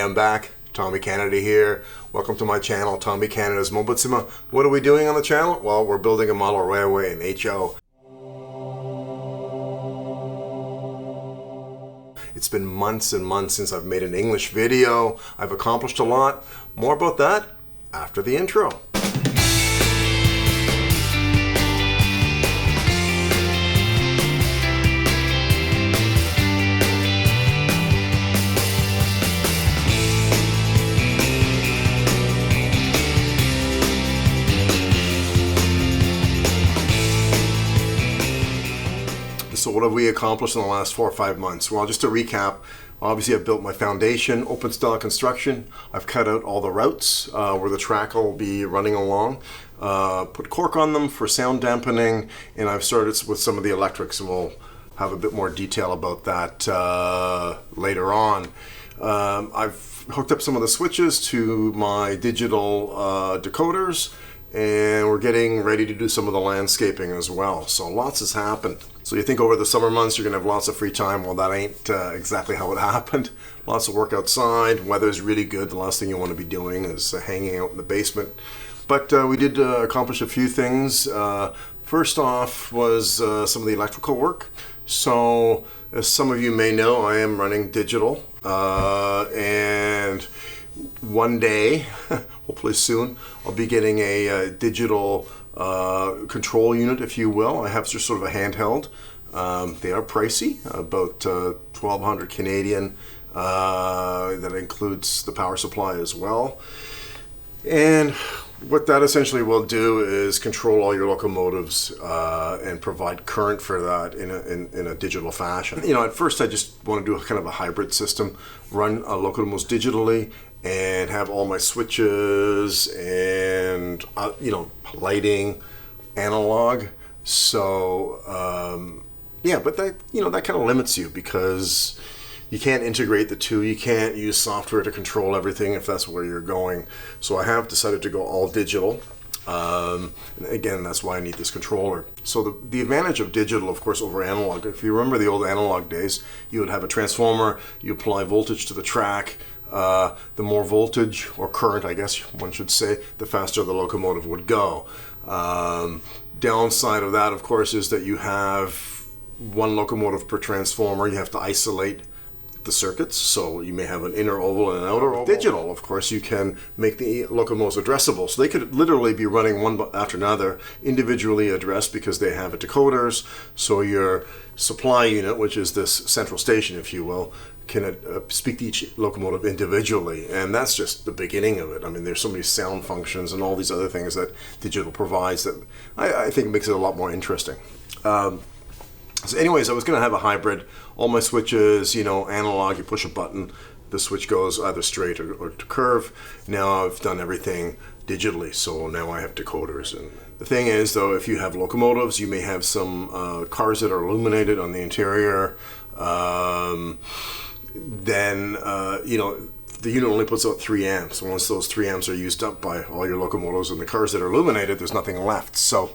I'm back. Tommy Canada here. Welcome to my channel, Tommy Canada's Moba Zimmer. What are we doing on the channel? Well, we're building a model railway in HO. It's been months and months since I've made an English video. I've accomplished a lot. More about that after the intro. So what have we accomplished in the last 4 or 5 months? Well, just to recap, obviously I've built my foundation, open style construction. I've cut out all the routes where the track will be running along, put cork on them for sound dampening, and I've started with some of the electrics, and we'll have a bit more detail about that later on. I've hooked up some of the switches to my digital decoders, and we're getting ready to do some of the landscaping as well. So lots has happened. So you think over the summer months you're gonna have lots of free time. Well, that ain't exactly how it happened. Lots of work outside, weather's really good. The last thing you wanna be doing is hanging out in the basement. But we did accomplish a few things. First off was some of the electrical work. So as some of you may know, I am running digital, and one day, hopefully soon, I'll be getting a digital control unit, if you will. I have just sort of a handheld. They are pricey, about 1,200 Canadian. That includes the power supply as well. And what that essentially will do is control all your locomotives and provide current for that in a digital fashion. You know, at first I just want to do a kind of a hybrid system, run locomotives digitally and have all my switches and you know, lighting analog. So yeah, but that, you know, that kind of limits you because you can't integrate the two. You can't use software to control everything if that's where you're going. So I have decided to go all digital. And again, that's why I need this controller. So the advantage of digital, of course, over analog, if you remember the old analog days, you would have a transformer, you apply voltage to the track. The more voltage, or current I guess one should say, the faster the locomotive would go. Downside of that, of course, is that you have one locomotive per transformer. You have to isolate the circuits, so you may have an inner oval and an outer oval. Digital, of course, you can make the locomotives addressable, so they could literally be running one after another, individually addressed because they have decoders. So your supply unit, which is this central station, if you will, can speak to each locomotive individually, and that's just the beginning of it. I mean, there's so many sound functions and all these other things that digital provides that I think makes it a lot more interesting. So anyways, I was going to have a hybrid. All my switches, you know, analog, you push a button, the switch goes either straight or to curve. Now I've done everything digitally, so now I have decoders. And the thing is, though, if you have locomotives, you may have some cars that are illuminated on the interior. Then, you know, the unit only puts out 3 amps. Once those 3 amps are used up by all your locomotives and the cars that are illuminated, there's nothing left. So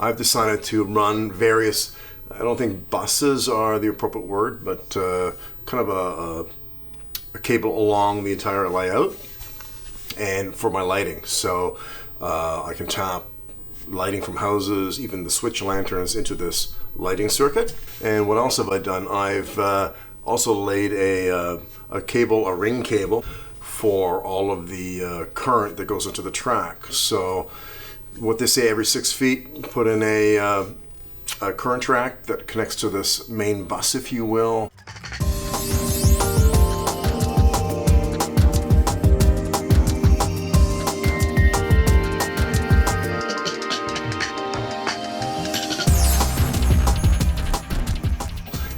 I've decided to run various, I don't think buses are the appropriate word, but kind of a cable along the entire layout and for my lighting. So I can tap lighting from houses, even the switch lanterns into this lighting circuit. And what else have I done? I've also laid a cable, a ring cable, for all of the current that goes into the track. So what they say, every 6 feet, put in a current track that connects to this main bus, if you will.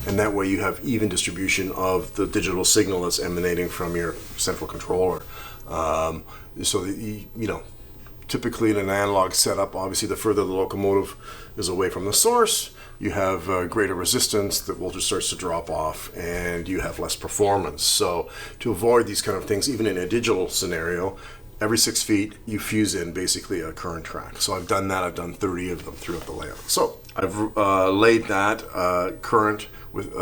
And that way you have even distribution of the digital signal that's emanating from your central controller. So that you know, typically in an analog setup, obviously the further the locomotive is away from the source, you have greater resistance, the voltage starts to drop off, and you have less performance. So to avoid these kind of things, even in a digital scenario, every 6 feet you fuse in basically a current track. So I've done that. I've done 30 of them throughout the layout. So I've laid that current with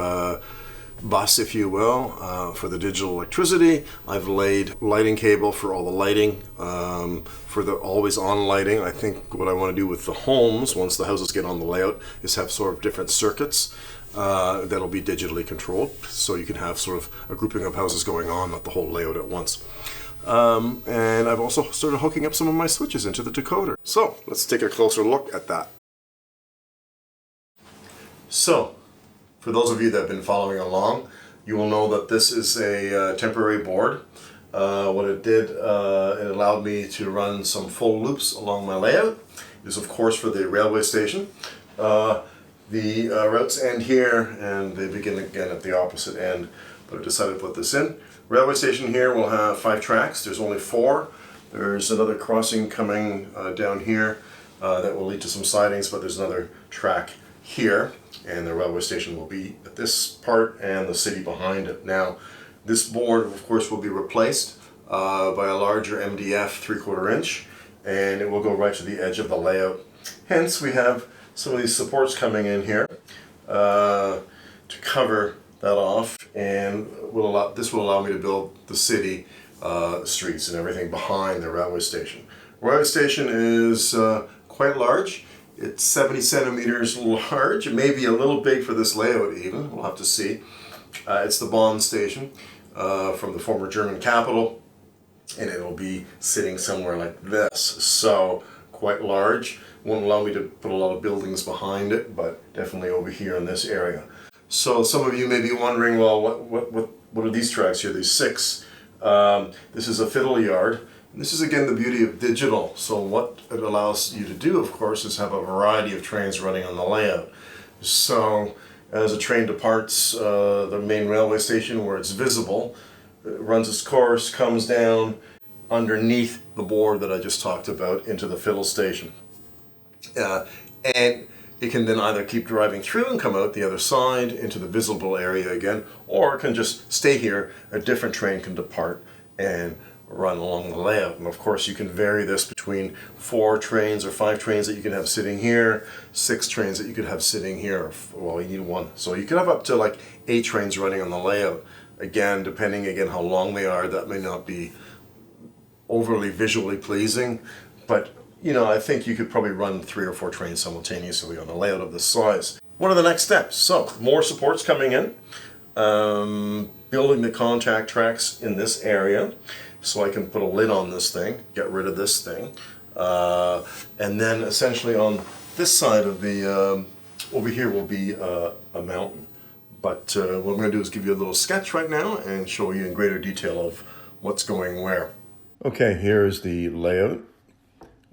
bus, if you will, for the digital electricity. I've laid lighting cable for all the lighting, for the always-on lighting. I think what I want to do with the homes, once the houses get on the layout, is have sort of different circuits that'll be digitally controlled, so you can have sort of a grouping of houses going on, not the whole layout at once. And I've also started hooking up some of my switches into the decoder. So let's take a closer look at that. So, for those of you that have been following along, you will know that this is a temporary board. What it did, it allowed me to run some full loops along my layout. It is of course for the railway station. The routes end here and they begin again at the opposite end, but I decided to put this in. Railway station here will have 5 tracks. There's only 4. There's another crossing coming down here that will lead to some sidings, but there's another track here, and the railway station will be at this part and the city behind it. Now, this board, of course, will be replaced by a larger MDF 3/4 inch, and it will go right to the edge of the layout. Hence, we have some of these supports coming in here to cover that off, and this will allow me to build the city streets and everything behind the railway station. Railway station is quite large. It's 70 centimeters large. It may be a little big for this layout even, we'll have to see. It's the Bonn station from the former German capital, and it'll be sitting somewhere like this. So quite large. Won't allow me to put a lot of buildings behind it, but definitely over here in this area. So some of you may be wondering, well, what are these tracks here? These 6. This is a Fiddle Yard. And this is again the beauty of digital. So what it allows you to do, of course, is have a variety of trains running on the layout. So as a train departs the main railway station where it's visible, it runs its course, comes down underneath the board that I just talked about into the Fiddle station. And it can then either keep driving through and come out the other side into the visible area again, or it can just stay here. A different train can depart and run along the layout. And of course you can vary this between 4 trains or 5 trains that you can have sitting here, 6 trains that you could have sitting here. Well, you need 1. So you could have up to like 8 trains running on the layout. Again, depending again how long they are, that may not be overly visually pleasing, but you know, I think you could probably run 3 or 4 trains simultaneously on a layout of this size. What are the next steps? So, more supports coming in. Building the contact tracks in this area, so I can put a lid on this thing, get rid of this thing. And then essentially on this side of the, over here will be a mountain. But what I'm going to do is give you a little sketch right now and show you in greater detail of what's going where. Okay, here's the layout.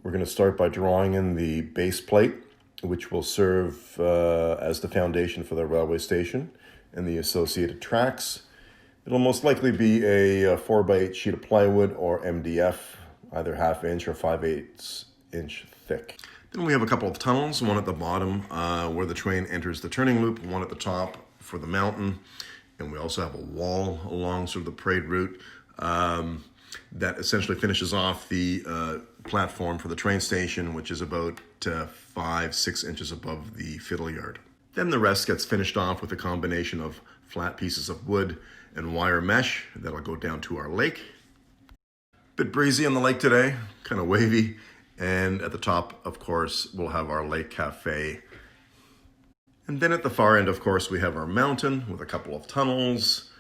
We're going to start by drawing in the base plate, which will serve as the foundation for the railway station and the associated tracks. It'll most likely be a 4x8 sheet of plywood or MDF, either 1/2 inch or 5/8 inch thick. Then we have a couple of tunnels, one at the bottom where the train enters the turning loop, one at the top for the mountain, and we also have a wall along sort of the parade route that essentially finishes off the platform for the train station, which is about 5-6 inches above the Fiddle Yard. Then the rest gets finished off with a combination of flat pieces of wood and wire mesh that'll go down to our lake. Bit breezy on the lake today, kind of wavy, and at the top, of course, we'll have our lake cafe. And then at the far end, of course, we have our mountain with a couple of tunnels,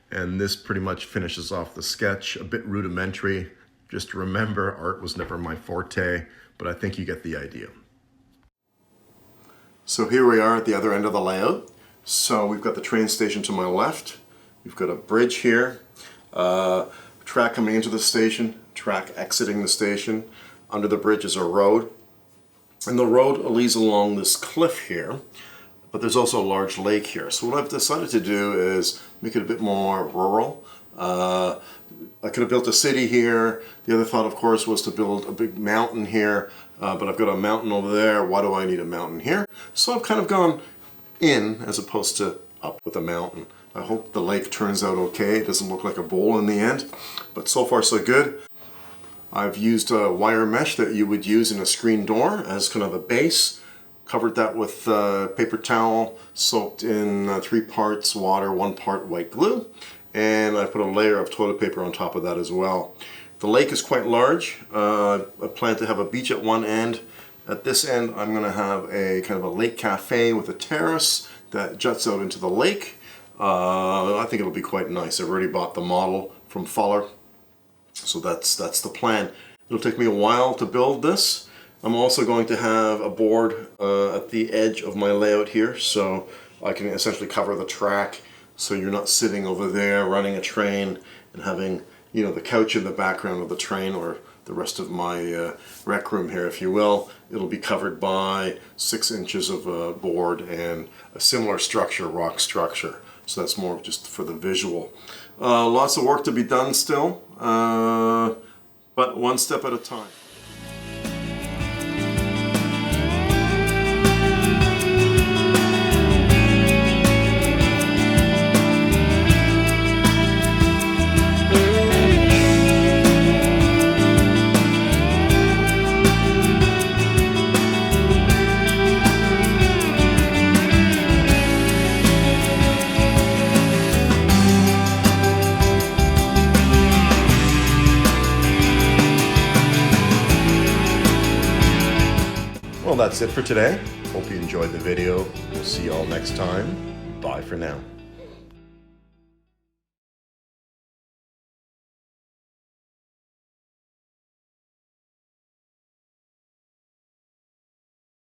and this pretty much finishes off the sketch, a bit rudimentary. Just remember, art was never my forte, but I think you get the idea. So here we are at the other end of the layout. So we've got the train station to my left. We've got a bridge here, track coming into the station, track exiting the station. Under the bridge is a road. And the road leads along this cliff here, but there's also a large lake here. So what I've decided to do is make it a bit more rural. I could have built a city here. The other thought, of course, was to build a big mountain here, but I've got a mountain over there. Why do I need a mountain here? So I've kind of gone in as opposed to up with a mountain. I hope the lake turns out okay. It doesn't look like a bowl in the end, but so far so good. I've used a wire mesh that you would use in a screen door as kind of a base. Covered that with paper towel soaked in 3 parts water, 1 part white glue, and I put a layer of toilet paper on top of that as well. The lake is quite large. I plan to have a beach at one end. At this end, I'm going to have a kind of a lake cafe with a terrace that juts out into the lake. I think it'll be quite nice. I've already bought the model from Fuller, so that's the plan. It'll take me a while to build this. I'm also going to have a board at the edge of my layout here, so I can essentially cover the track, so you're not sitting over there running a train and having, you know, the couch in the background of the train, or the rest of my rec room here, if you will. It'll be covered by 6 inches of board and a similar structure, rock structure. So that's more just for the visual. Lots of work to be done still, but one step at a time. Well, that's it for today. Hope you enjoyed the video. We'll see you all next time. Bye for now.